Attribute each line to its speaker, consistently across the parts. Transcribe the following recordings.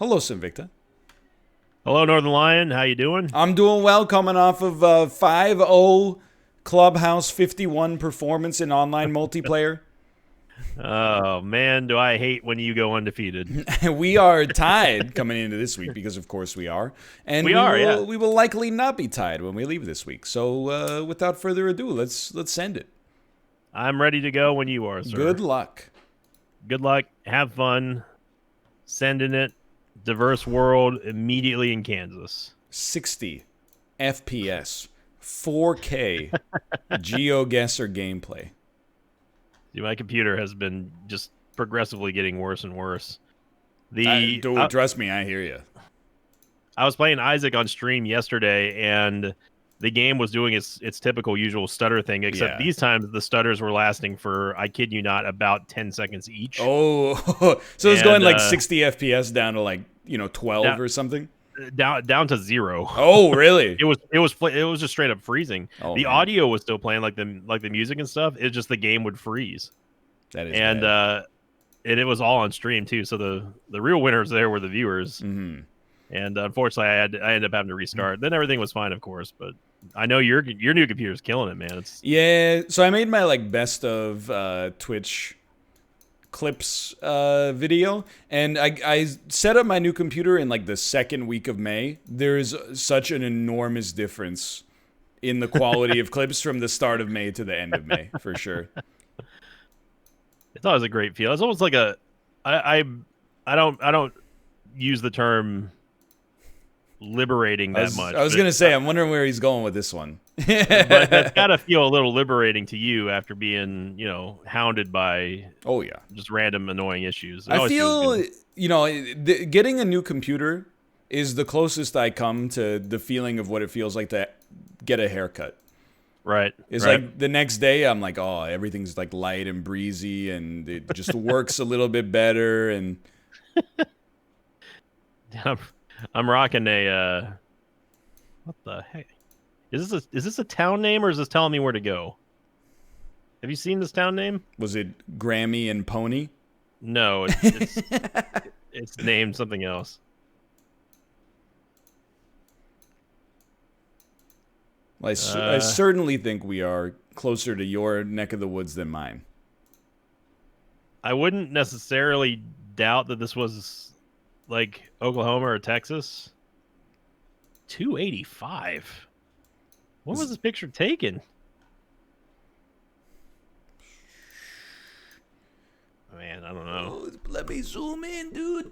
Speaker 1: Hello, Sinvicta.
Speaker 2: Hello, Northernlion. How you doing?
Speaker 1: I'm doing well, coming off of 5-0 Clubhouse 51 performance in online multiplayer.
Speaker 2: Oh man, do I hate when you go undefeated.
Speaker 1: We are tied coming into this week because, of course, we are, and
Speaker 2: We are, yeah.
Speaker 1: we will likely not be tied when we leave this week. So, without further ado, let's send it.
Speaker 2: I'm ready to go when you are, sir.
Speaker 1: Good luck.
Speaker 2: Good luck. Have fun. Sending it. Diverse world immediately in Kansas.
Speaker 1: 60 FPS, 4K Geoguessr gameplay.
Speaker 2: See, my computer has been just progressively getting worse and worse.
Speaker 1: Trust me, I hear you.
Speaker 2: I was playing Isaac on stream yesterday, and the game was doing its typical usual stutter thing, except these times the stutters were lasting for, I kid you not, about 10 seconds each.
Speaker 1: Oh, so it's going like 60 FPS down to like 12 or something.
Speaker 2: Down to 0.
Speaker 1: Oh, really?
Speaker 2: It was just straight up freezing. The audio was still playing like the music and stuff. It's just the game would freeze.
Speaker 1: That is
Speaker 2: and
Speaker 1: bad.
Speaker 2: And it was all on stream too. So the real winners there were the viewers.
Speaker 1: Mm-hmm.
Speaker 2: And unfortunately, I ended up having to restart. Then everything was fine, of course. But I know your new computer's killing it, man.
Speaker 1: Yeah. So I made my like best of Twitch clips video, and I set up my new computer in like the second week of May. There's such an enormous difference in the quality of clips from the start of May to the end of May, for sure.
Speaker 2: It's always a great feel. It's almost like I don't use the term liberating that much.
Speaker 1: I was gonna say, I'm wondering where he's going with this one.
Speaker 2: But that's gotta feel a little liberating to you after being, hounded by just random annoying issues.
Speaker 1: I feel getting a new computer is the closest I come to the feeling of what it feels like to get a haircut.
Speaker 2: Right.
Speaker 1: It's like the next day I'm like, oh, everything's like light and breezy and it just works a little bit better. And
Speaker 2: I'm rocking a what the heck? Is this a town name, or is this telling me where to go? Have you seen this town name?
Speaker 1: Was it Grammy and Pony?
Speaker 2: No, it's named something else.
Speaker 1: I certainly think we are closer to your neck of the woods than mine.
Speaker 2: I wouldn't necessarily doubt that this was like Oklahoma or Texas. 285. When was this picture taken? Man, I don't know.
Speaker 1: Oh, let me zoom in, dude.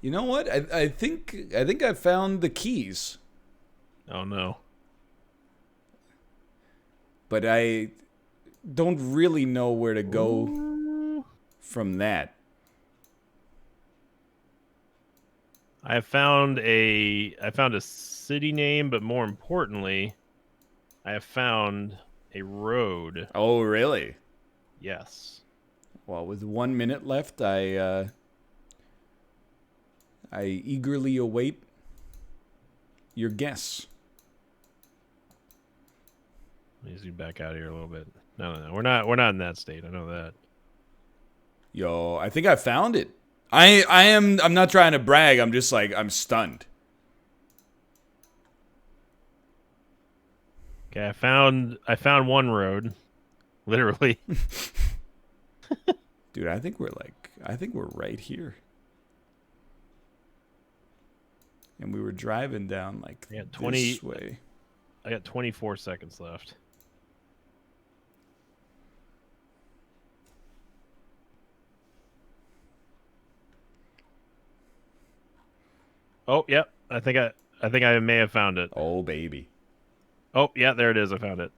Speaker 1: You know what? I think I found the keys.
Speaker 2: Oh no.
Speaker 1: But I don't really know where to go from that.
Speaker 2: I found a city name, but more importantly, I have found a road.
Speaker 1: Oh, really?
Speaker 2: Yes.
Speaker 1: Well, with 1 minute left, I eagerly await your guess.
Speaker 2: Let me zoom back out here a little bit. No. We're not in that state. I know that.
Speaker 1: Yo, I think I found it. I'm not trying to brag. I'm just like, I'm stunned.
Speaker 2: Okay, I found one road. Literally.
Speaker 1: Dude, I think we're right here. And we were driving down like this way.
Speaker 2: I got 24 seconds left. Oh, yep. I think I may have found it.
Speaker 1: Oh, baby.
Speaker 2: Oh, yeah, there it is. I found it.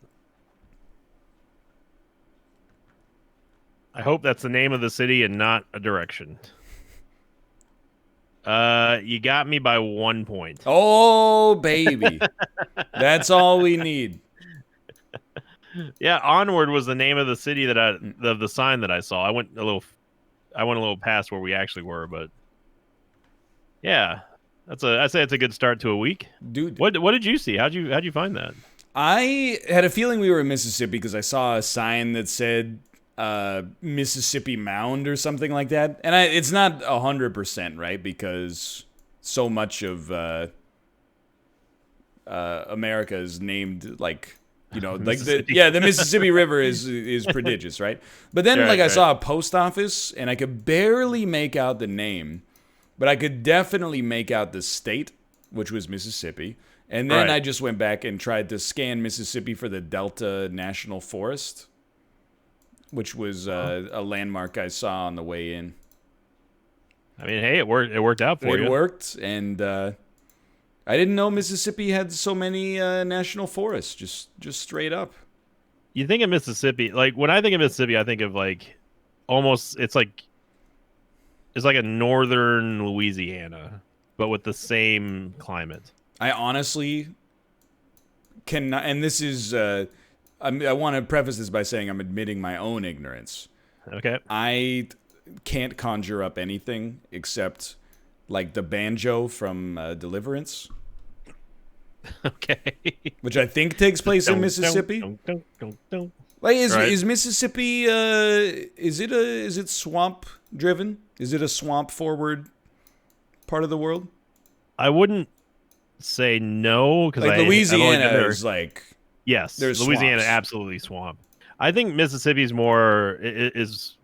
Speaker 2: I hope that's the name of the city and not a direction. You got me by 1 point.
Speaker 1: Oh, baby. That's all we need.
Speaker 2: Yeah, Onward was the name of the city that of the sign that I saw. I went a little past where we actually were, but yeah. I'd say it's a good start to a week.
Speaker 1: Dude.
Speaker 2: What did you see? How'd you find that?
Speaker 1: I had a feeling we were in Mississippi because I saw a sign that said Mississippi Mound or something like that. And it's not 100%, right? Because so much of America is named like, like the Mississippi River is prodigious, right? But then I saw a post office and I could barely make out the name, but I could definitely make out the state, which was Mississippi. And then I just went back and tried to scan Mississippi for the Delta National Forest, which was a landmark I saw on the way in.
Speaker 2: I mean, hey, it worked out for you.
Speaker 1: It worked, and I didn't know Mississippi had so many national forests, just straight up.
Speaker 2: You think of Mississippi, like when I think of Mississippi, I think of like almost it's like a northern Louisiana, but with the same climate.
Speaker 1: I honestly cannot, and this is, I want to preface this by saying I'm admitting my own ignorance.
Speaker 2: Okay.
Speaker 1: I can't conjure up anything except like the banjo from Deliverance.
Speaker 2: Okay.
Speaker 1: Which I think takes place in Mississippi. Like, is Mississippi, is it swamp driven? Is it a swamp forward part of the world?
Speaker 2: I wouldn't say no, because
Speaker 1: like Louisiana is like,
Speaker 2: yes, Louisiana swamps. Absolutely swamp. I think Mississippi's more is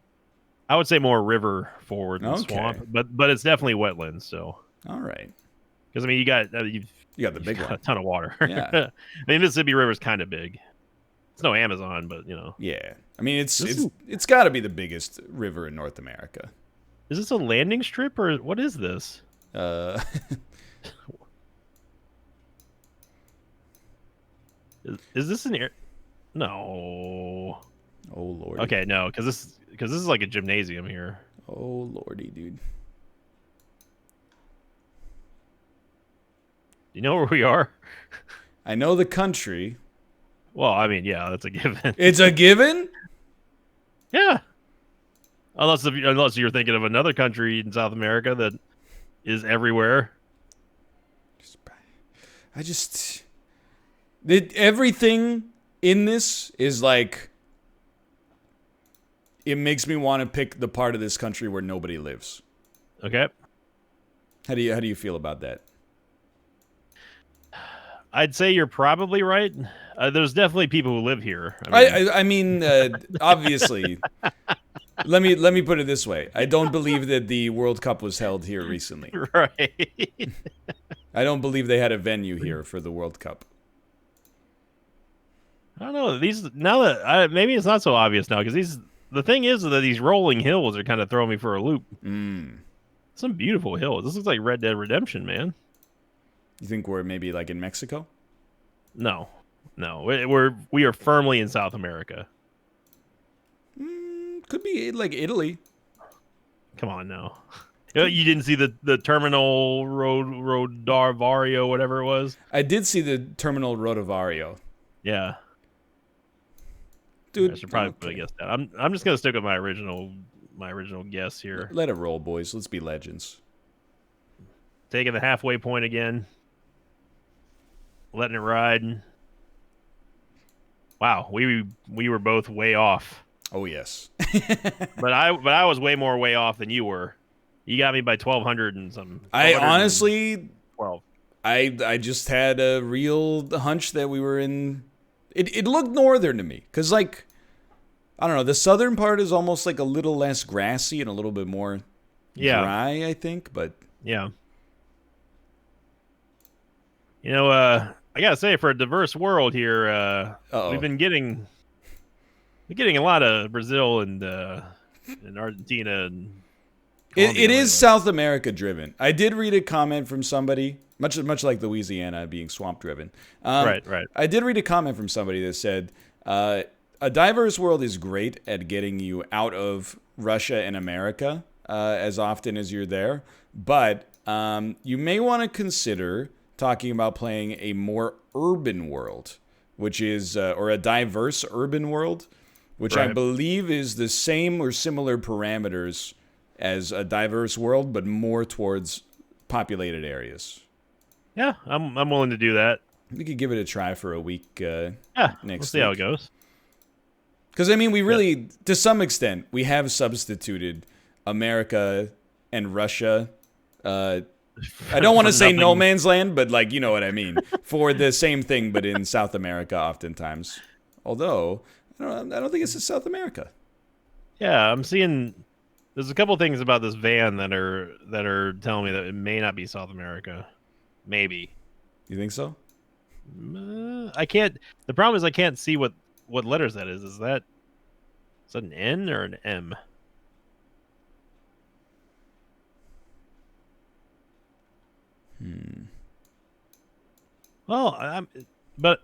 Speaker 2: I would say more river forward than swamp, but it's definitely wetlands. So
Speaker 1: all right,
Speaker 2: because I mean you got
Speaker 1: the big one,
Speaker 2: a ton of water.
Speaker 1: Yeah,
Speaker 2: I mean Mississippi River is kind of big. It's no Amazon, but
Speaker 1: yeah. I mean it's got to be the biggest river in North America.
Speaker 2: Is this a landing strip or what is this? Is this an air? No.
Speaker 1: Oh lord.
Speaker 2: Okay, no, because this is like a gymnasium here.
Speaker 1: Oh lordy, dude.
Speaker 2: You know where we are?
Speaker 1: I know the country.
Speaker 2: Well, I mean, yeah, that's a given.
Speaker 1: It's a given?
Speaker 2: Yeah. Unless you're thinking of another country in South America that is everywhere.
Speaker 1: Everything in this is like, it makes me want to pick the part of this country where nobody lives.
Speaker 2: Okay.
Speaker 1: How do you feel about that?
Speaker 2: I'd say you're probably right. There's definitely people who live here.
Speaker 1: I mean, obviously. Let me put it this way. I don't believe that the World Cup was held here recently.
Speaker 2: Right.
Speaker 1: I don't believe they had a venue here for the World Cup.
Speaker 2: I don't know. Maybe it's not so obvious now because the thing is that these rolling hills are kind of throwing me for a loop. Some beautiful hills. This looks like Red Dead Redemption, man.
Speaker 1: You think we're maybe like in Mexico?
Speaker 2: No. We are firmly in South America.
Speaker 1: Could be like Italy.
Speaker 2: Come on now. You didn't see the Terminal Rodovario, whatever it was?
Speaker 1: I did see the Terminal Rodovario.
Speaker 2: Yeah.
Speaker 1: Dude,
Speaker 2: I should probably put a guess down. I'm just gonna stick with my original guess here.
Speaker 1: Let it roll, boys. Let's be legends.
Speaker 2: Taking the halfway point again. Letting it ride. Wow, we were both way off.
Speaker 1: Oh yes.
Speaker 2: but I was way off than you were. You got me by 1,200 and something.
Speaker 1: I honestly
Speaker 2: 12.
Speaker 1: I just had a real hunch that we were in. It looked northern to me, cause like, I don't know, the southern part is almost like a little less grassy and a little bit more dry, I think. But
Speaker 2: yeah, I gotta say, for a diverse world here, we've been getting a lot of Brazil and Argentina and
Speaker 1: it is South America driven. I did read a comment from somebody, much like Louisiana being swamp driven.
Speaker 2: Right.
Speaker 1: I did read a comment from somebody that said, a diverse world is great at getting you out of Russia and America as often as you're there, but you may want to consider talking about playing a more urban world, which is, or a diverse urban world, which I believe is the same or similar parameters as a diverse world, but more towards populated areas.
Speaker 2: Yeah, I'm willing to do that.
Speaker 1: We could give it a try for a week.
Speaker 2: We'll see how it goes.
Speaker 1: Because, I mean, we really, to some extent, we have substituted America and Russia. I don't want to say no man's land, but, like, you know what I mean. For the same thing, but in South America oftentimes. Although, I don't think it's in South America.
Speaker 2: Yeah, I'm seeing... There's a couple things about this van that are telling me that it may not be South America. Maybe.
Speaker 1: You think so?
Speaker 2: I can't... The problem is I can't see what letters that is. Is that an N or an M? Well, but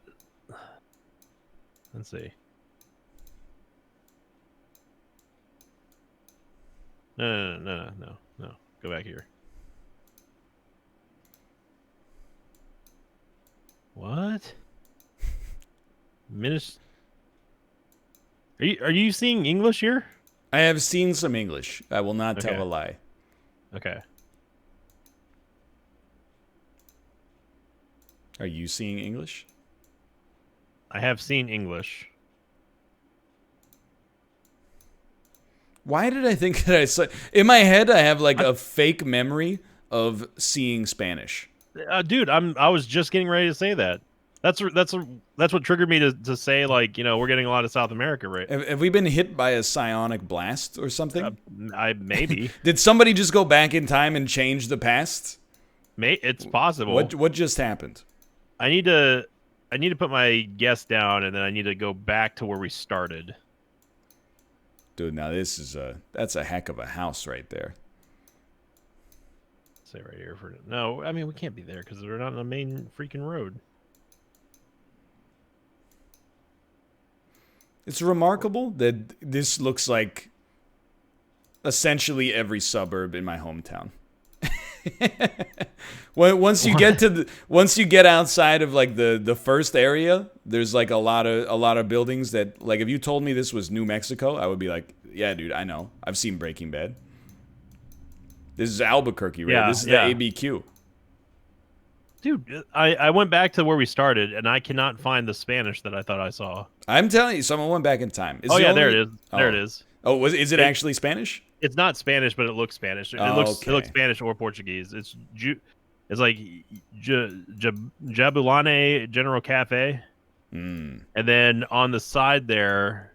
Speaker 2: let's see. No. Go back here. What? Are you seeing English here?
Speaker 1: I have seen some English. I will not tell a lie.
Speaker 2: Okay.
Speaker 1: Are you seeing English?
Speaker 2: I have seen English.
Speaker 1: Why did I think that I saw... In my head, I have like a fake memory of seeing Spanish.
Speaker 2: Dude, I was just getting ready to say that. That's what triggered me to say, like, you know, we're getting a lot of South America, right?
Speaker 1: Have we been hit by a psionic blast or something?
Speaker 2: Maybe.
Speaker 1: Did somebody just go back in time and change the past?
Speaker 2: It's possible.
Speaker 1: What just happened?
Speaker 2: I need to put my guess down, and then I need to go back to where we started.
Speaker 1: Dude, now that's a heck of a house right there.
Speaker 2: Say right here for no. I mean, we can't be there because we're not on the main freaking road.
Speaker 1: It's remarkable that this looks like essentially every suburb in my hometown. Once you get outside of like the first area, there's like a lot of buildings that, like, if you told me this was New Mexico, I would be like, yeah, dude, I know. I've seen Breaking Bad. This is Albuquerque, right?
Speaker 2: Yeah,
Speaker 1: this is the ABQ.
Speaker 2: Dude, I went back to where we started, and I cannot find the Spanish that I thought I saw.
Speaker 1: I'm telling you, someone went back in time.
Speaker 2: There it is. There it is.
Speaker 1: Oh, is it actually Spanish?
Speaker 2: It's not Spanish, but it looks Spanish. It looks Spanish or Portuguese. It's like Jabulani General Cafe. And then on the side there,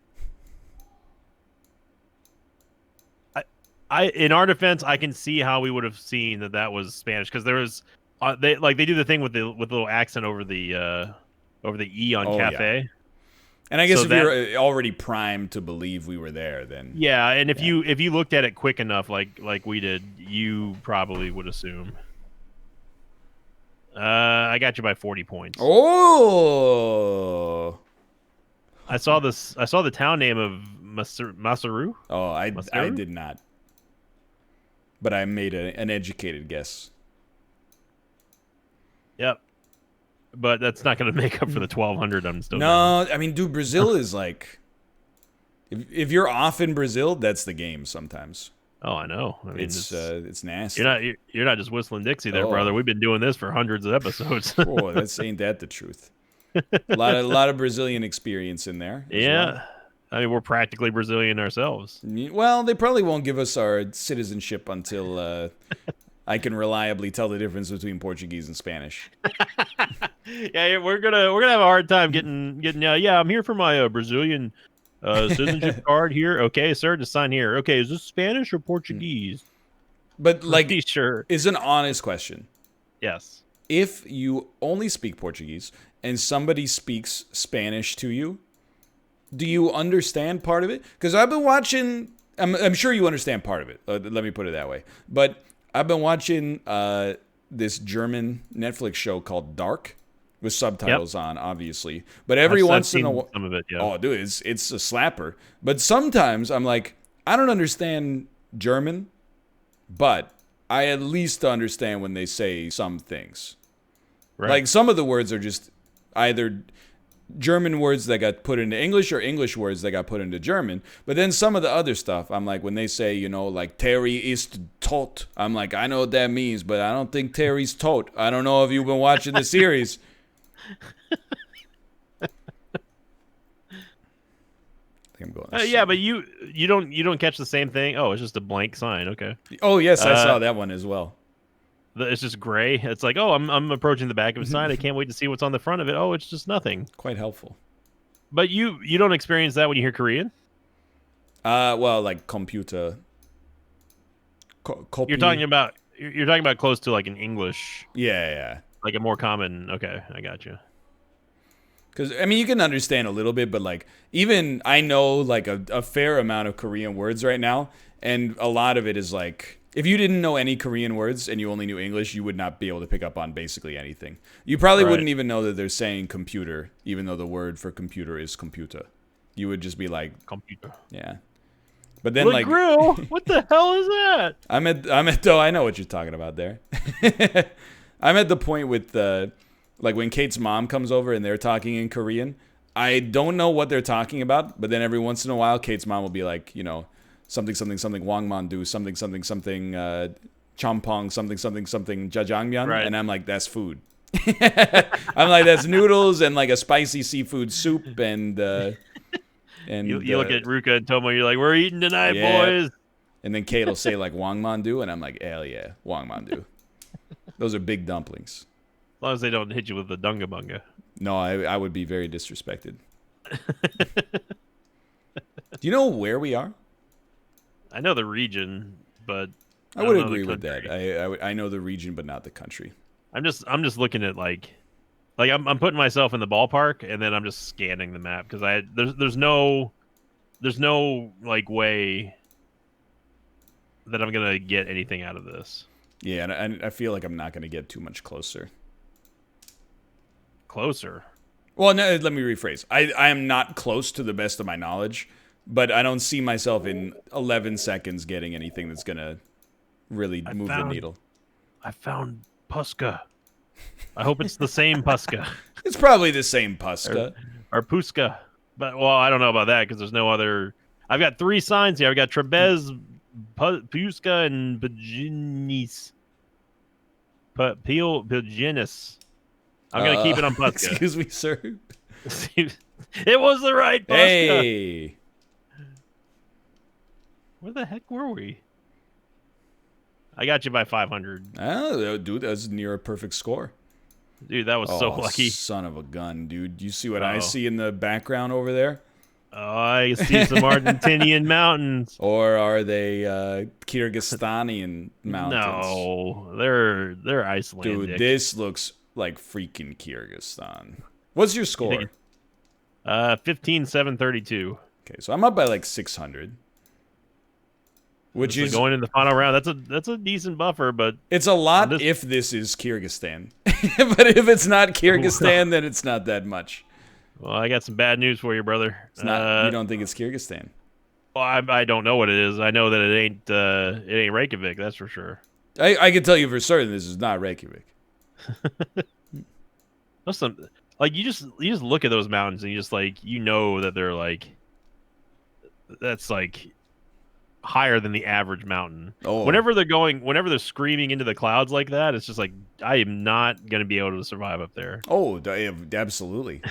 Speaker 2: I in our defense, I can see how we would have seen that was Spanish, because there was they do the thing with the little accent over the E on cafe. Yeah.
Speaker 1: And I guess if you're already primed to believe we were there, then
Speaker 2: and if you looked at it quick enough, like we did, you probably would assume. I got you by 40 points.
Speaker 1: Oh,
Speaker 2: I saw the town name of Masaru.
Speaker 1: Oh, I did not, but I made an educated guess.
Speaker 2: Yep. But that's not going to make up for the 1,200 I'm still
Speaker 1: I mean, dude, Brazil is like... If you're off in Brazil, that's the game sometimes.
Speaker 2: Oh, I know. I mean,
Speaker 1: it's nasty.
Speaker 2: You're not just whistling Dixie there, brother. We've been doing this for hundreds of episodes.
Speaker 1: Ain't that the truth. A lot of Brazilian experience in there.
Speaker 2: Yeah.
Speaker 1: Well.
Speaker 2: I mean, we're practically Brazilian ourselves.
Speaker 1: Well, they probably won't give us our citizenship until... I can reliably tell the difference between Portuguese and Spanish.
Speaker 2: Yeah, we're gonna have a hard time getting. I'm here for my Brazilian citizenship card here. Okay, sir, to sign here. Okay, is this Spanish or Portuguese?
Speaker 1: But like,
Speaker 2: sure,
Speaker 1: is an honest question.
Speaker 2: Yes.
Speaker 1: If you only speak Portuguese and somebody speaks Spanish to you, do you understand part of it? Because I've been watching. I'm sure you understand part of it. Let me put it that way. But I've been watching this German Netflix show called Dark with subtitles on, obviously. But every once in a while,
Speaker 2: some of it, yeah.
Speaker 1: Oh, dude, it's a slapper. But sometimes I'm like, I don't understand German, but I at least understand when they say some things. Right. Like some of the words are just either German words that got put into English or English words that got put into German. But then some of the other stuff, I'm like, when they say, like, Terry is tot, I'm like, I know what that means, but I don't think Terry's tot. I don't know if you've been watching the series. think I'm going.
Speaker 2: Yeah, but you don't catch the same thing. Oh, it's just a blank sign. Okay.
Speaker 1: Oh yes, I saw that one as well.
Speaker 2: It's just gray. It's like, oh, I'm approaching the back of a sign. I can't wait to see what's on the front of it. Oh, it's just nothing.
Speaker 1: Quite helpful.
Speaker 2: But you don't experience that when you hear Korean?
Speaker 1: Well, like computer.
Speaker 2: You're talking about close to like an English.
Speaker 1: Yeah.
Speaker 2: Like a more common. Okay, I got you.
Speaker 1: Because I mean, you can understand a little bit, but like even I know like a fair amount of Korean words right now, and a lot of it is like. If you didn't know any Korean words and you only knew English, you would not be able to pick up on basically anything. You probably wouldn't even know that they're saying computer, even though the word for computer is computer. You would just be like
Speaker 2: computer.
Speaker 1: Yeah. But then like
Speaker 2: grill, what the hell is that?
Speaker 1: I'm at though I know what you're talking about there. I'm at the point with like when Kate's mom comes over and they're talking in Korean. I don't know what they're talking about, but then every once in a while Kate's mom will be like, you know, something wangmandu, something champong, something jjajangmyeon,
Speaker 2: right.
Speaker 1: And I'm like, that's food. I'm like, that's noodles and like a spicy seafood soup and
Speaker 2: you look at Ruka and Tomo, you're like, we're eating tonight, boys.
Speaker 1: And then Kate will say like wangmandu, and I'm like, hell yeah, wangmandu. Those are big dumplings.
Speaker 2: As long as they don't hit you with the dunga bunga.
Speaker 1: No, I would be very disrespected. Do you know where we are?
Speaker 2: I know the region, but
Speaker 1: I would agree with that. I know the region, but not the country.
Speaker 2: I'm just looking at like I'm putting myself in the ballpark, and then I'm just scanning the map because there's no like way that I'm gonna get anything out of this.
Speaker 1: Yeah, and I feel like I'm not gonna get too much closer.
Speaker 2: Closer.
Speaker 1: Well, no, let me rephrase. I am not close to the best of my knowledge. But I don't see myself in 11 seconds getting anything that's going to really move the needle.
Speaker 2: I found Puska. I hope it's the same Puska.
Speaker 1: It's probably the same Puska.
Speaker 2: Or Puska. But, well, I don't know about that because there's no other... I've got 3 signs here. I've got Trebez, Puska, and Paginis. Paginis. I'm going to keep it on Puska.
Speaker 1: Excuse me, sir.
Speaker 2: It was the right Puska.
Speaker 1: Hey!
Speaker 2: Where the heck were we? I got you by 500.
Speaker 1: Oh, dude, that's near a perfect score.
Speaker 2: Dude, that was so lucky.
Speaker 1: Son of a gun, dude. You see what I see in the background over there?
Speaker 2: Oh, I see some Argentinian mountains.
Speaker 1: Or are they Kyrgyzstanian mountains?
Speaker 2: No, they're Icelandic.
Speaker 1: Dude, this looks like freaking Kyrgyzstan. What's your score?
Speaker 2: 15,732.
Speaker 1: Okay, so I'm up by like 600. Which is
Speaker 2: going in the final round. That's a decent buffer, but
Speaker 1: it's a lot if this is Kyrgyzstan. But if it's not Kyrgyzstan, then it's not that much.
Speaker 2: Well, I got some bad news for you, brother.
Speaker 1: It's not. You don't think it's Kyrgyzstan?
Speaker 2: Well, I don't know what it is. I know that it ain't Reykjavik. That's for sure.
Speaker 1: I can tell you for certain this is not Reykjavik.
Speaker 2: Listen, like you just look at those mountains and you just like that they're like that's like higher than the average mountain.
Speaker 1: Oh.
Speaker 2: Whenever they're screaming into the clouds like that, it's just like I am not going to be able to survive up there.
Speaker 1: Oh, absolutely.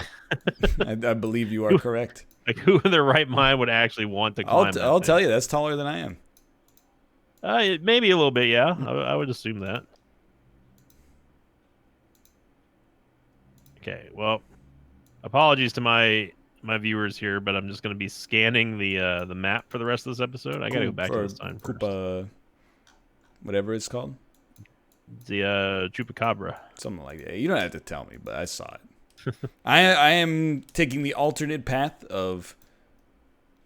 Speaker 1: I believe you are correct.
Speaker 2: Like who in their right mind would actually want to climb?
Speaker 1: I'll tell you, that's taller than I am.
Speaker 2: Maybe a little bit, yeah. I would assume that. Okay, well, apologies to my viewers here, but I'm just going to be scanning the map for the rest of this episode. I got to go back to the sign first.
Speaker 1: Whatever it's called.
Speaker 2: The Chupacabra.
Speaker 1: Something like that. You don't have to tell me, but I saw it. I am taking the alternate path of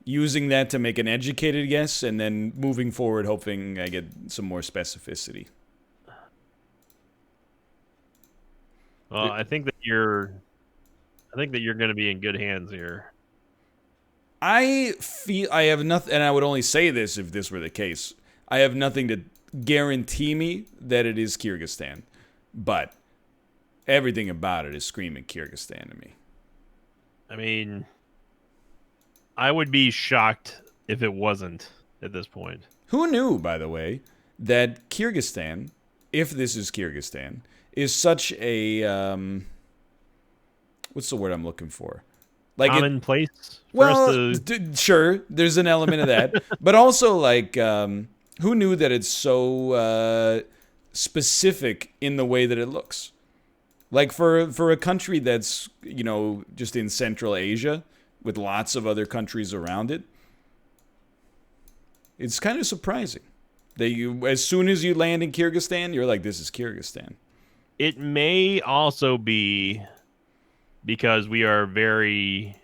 Speaker 1: using that to make an educated guess, and then moving forward, hoping I get some more specificity.
Speaker 2: Well, I think that you're going to be in good hands here.
Speaker 1: I feel I have nothing, and I would only say this if this were the case. I have nothing to guarantee me that it is Kyrgyzstan, but everything about it is screaming Kyrgyzstan to me.
Speaker 2: I mean, I would be shocked if it wasn't at this point.
Speaker 1: Who knew, by the way, that Kyrgyzstan, if this is Kyrgyzstan, is such a what's the word I'm looking for? Like
Speaker 2: commonplace
Speaker 1: well,
Speaker 2: for us to...
Speaker 1: sure, there's an element of that, but also like, who knew that it's so specific in the way that it looks? Like for a country that's just in Central Asia with lots of other countries around it, it's kind of surprising that as soon as you land in Kyrgyzstan, you're like, this is Kyrgyzstan.
Speaker 2: It may also be because we are we've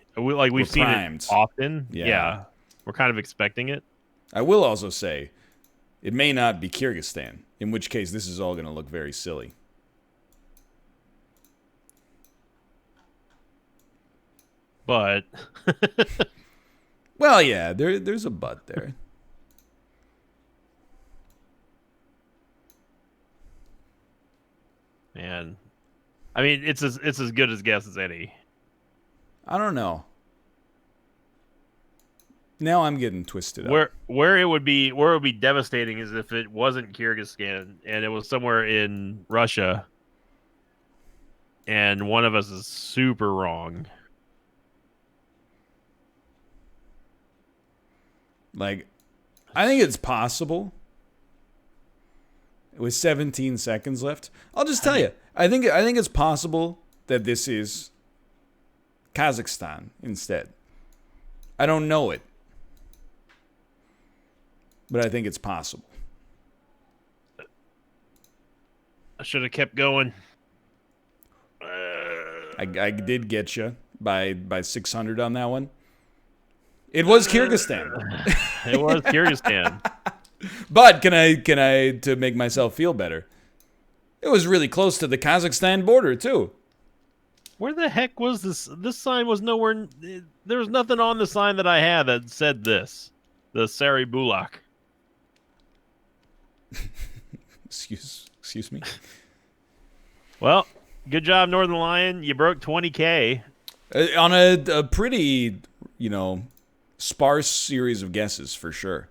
Speaker 2: seen
Speaker 1: primed.
Speaker 2: it often.
Speaker 1: Yeah.
Speaker 2: We're kind of expecting it.
Speaker 1: I will also say, it may not be Kyrgyzstan, in which case this is all going to look very silly.
Speaker 2: But
Speaker 1: well, yeah, there's a but there.
Speaker 2: Man, I mean, it's as good as guess as any.
Speaker 1: I don't know. Now I'm getting twisted up.
Speaker 2: Where it would be devastating is if it wasn't Kyrgyzstan and it was somewhere in Russia, and one of us is super wrong.
Speaker 1: Like, I think it's possible. With 17 seconds left, I'll just tell you. I think it's possible that this is Kazakhstan instead. I don't know it, but I think it's possible.
Speaker 2: I should have kept going.
Speaker 1: I did get you by 600 on that one. It was Kyrgyzstan.
Speaker 2: It was Kyrgyzstan.
Speaker 1: But can I to make myself feel better? It was really close to the Kazakhstan border too.
Speaker 2: Where the heck was this? This sign was nowhere. There was nothing on the sign that I had that said this. The Sari Bulak.
Speaker 1: Excuse me.
Speaker 2: Well, good job, Northernlion. You broke 20K.
Speaker 1: On a pretty, sparse series of guesses for sure.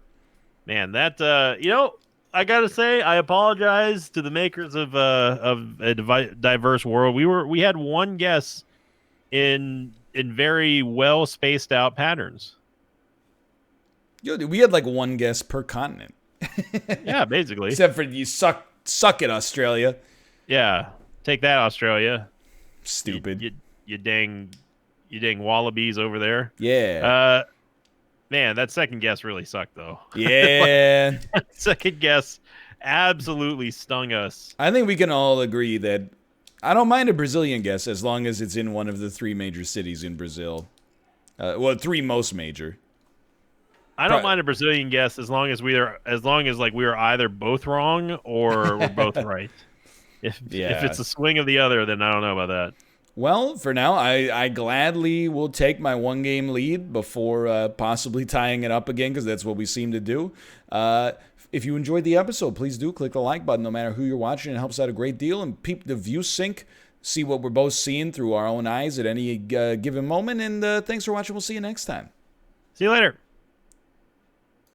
Speaker 2: Man, that I gotta say, I apologize to the makers of a diverse world. We had one guess in very well spaced out patterns.
Speaker 1: Yo, we had like one guess per continent.
Speaker 2: Yeah, basically.
Speaker 1: Except for you suck it, Australia.
Speaker 2: Yeah, take that, Australia.
Speaker 1: Stupid.
Speaker 2: You dang wallabies over there.
Speaker 1: Yeah.
Speaker 2: Man, that second guess really sucked, though.
Speaker 1: Yeah.
Speaker 2: Second guess absolutely stung us.
Speaker 1: I think we can all agree that I don't mind a Brazilian guess as long as it's in one of the 3 major cities in Brazil. 3 most major.
Speaker 2: I don't mind a Brazilian guess as long as we are either both wrong or we're both right. If it's a swing of the other, then I don't know about that.
Speaker 1: Well, for now, I gladly will take my 1-game lead before possibly tying it up again, because that's what we seem to do. If you enjoyed the episode, please do click the like button no matter who you're watching. It helps out a great deal. And peep the view sync, see what we're both seeing through our own eyes at any given moment. And thanks for watching. We'll see you next time.
Speaker 2: See you later.